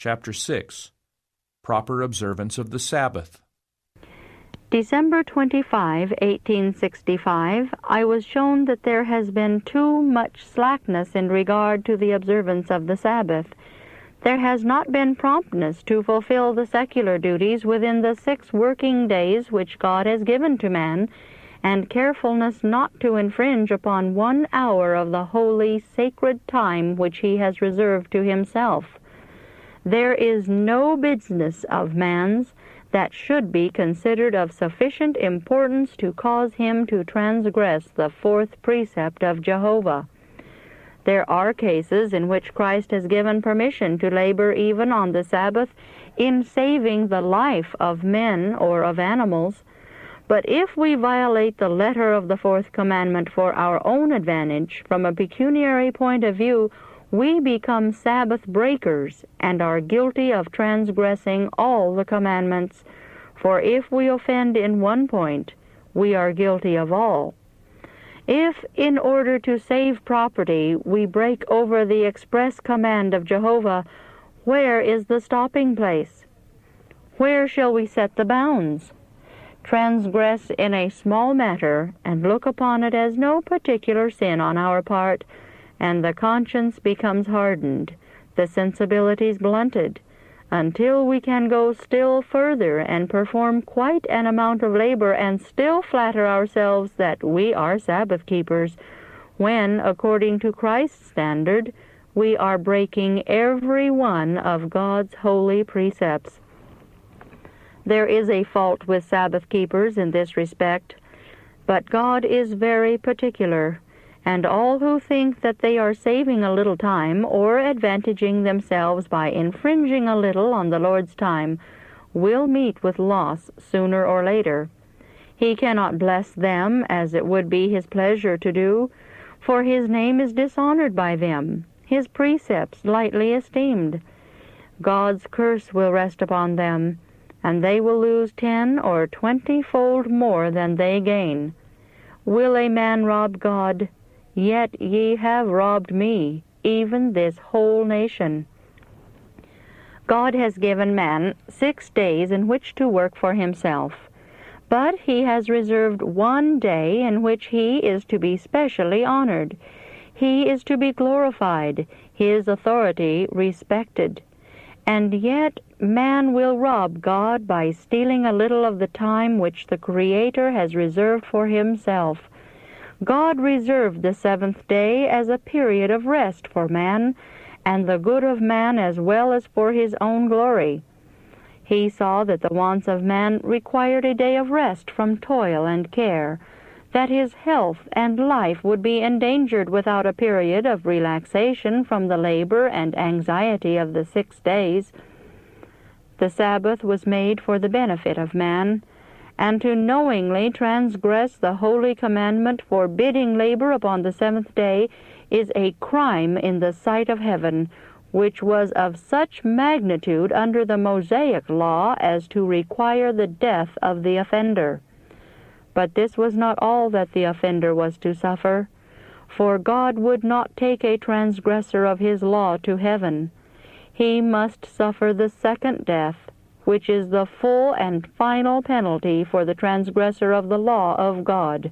Chapter 6. Proper Observance of the Sabbath. December 25, 1865, I was shown that there has been too much slackness in regard to the observance of the Sabbath. There has not been promptness to fulfill the secular duties within the 6 working days which God has given to man, and carefulness not to infringe upon 1 hour of the holy, sacred time which He has reserved to Himself. There is no business of man's that should be considered of sufficient importance to cause him to transgress the 4th precept of Jehovah. There are cases in which Christ has given permission to labor even on the Sabbath in saving the life of men or of animals, but if we violate the letter of the 4th commandment for our own advantage, from a pecuniary point of view, we become Sabbath breakers and are guilty of transgressing all the commandments, for if we offend in one point, we are guilty of all. If, in order to save property, we break over the express command of Jehovah, where is the stopping place? Where shall we set the bounds? Transgress in a small matter, and look upon it as no particular sin on our part, and the conscience becomes hardened, the sensibilities blunted, until we can go still further and perform quite an amount of labor and still flatter ourselves that we are Sabbath keepers, when, according to Christ's standard, we are breaking every one of God's holy precepts. There is a fault with Sabbath keepers in this respect, but God is very particular, and all who think that they are saving a little time or advantaging themselves by infringing a little on the Lord's time will meet with loss sooner or later. He cannot bless them as it would be His pleasure to do, for His name is dishonored by them, His precepts lightly esteemed. God's curse will rest upon them, and they will lose 10 or 20-fold more than they gain. Will a man rob God? Yet ye have robbed me, even this whole nation. God has given man 6 days in which to work for himself, but He has reserved 1 day in which He is to be specially honored. He is to be glorified, His authority respected. And yet man will rob God by stealing a little of the time which the Creator has reserved for Himself. God reserved the 7th day as a period of rest for man, and the good of man as well as for His own glory. He saw that the wants of man required a day of rest from toil and care, that his health and life would be endangered without a period of relaxation from the labor and anxiety of the 6 days. The Sabbath was made for the benefit of man, and to knowingly transgress the holy commandment forbidding labor upon the 7th day is a crime in the sight of heaven, which was of such magnitude under the Mosaic law as to require the death of the offender. But this was not all that the offender was to suffer, for God would not take a transgressor of His law to heaven. He must suffer the second death, which is the full and final penalty for the transgressor of the law of God.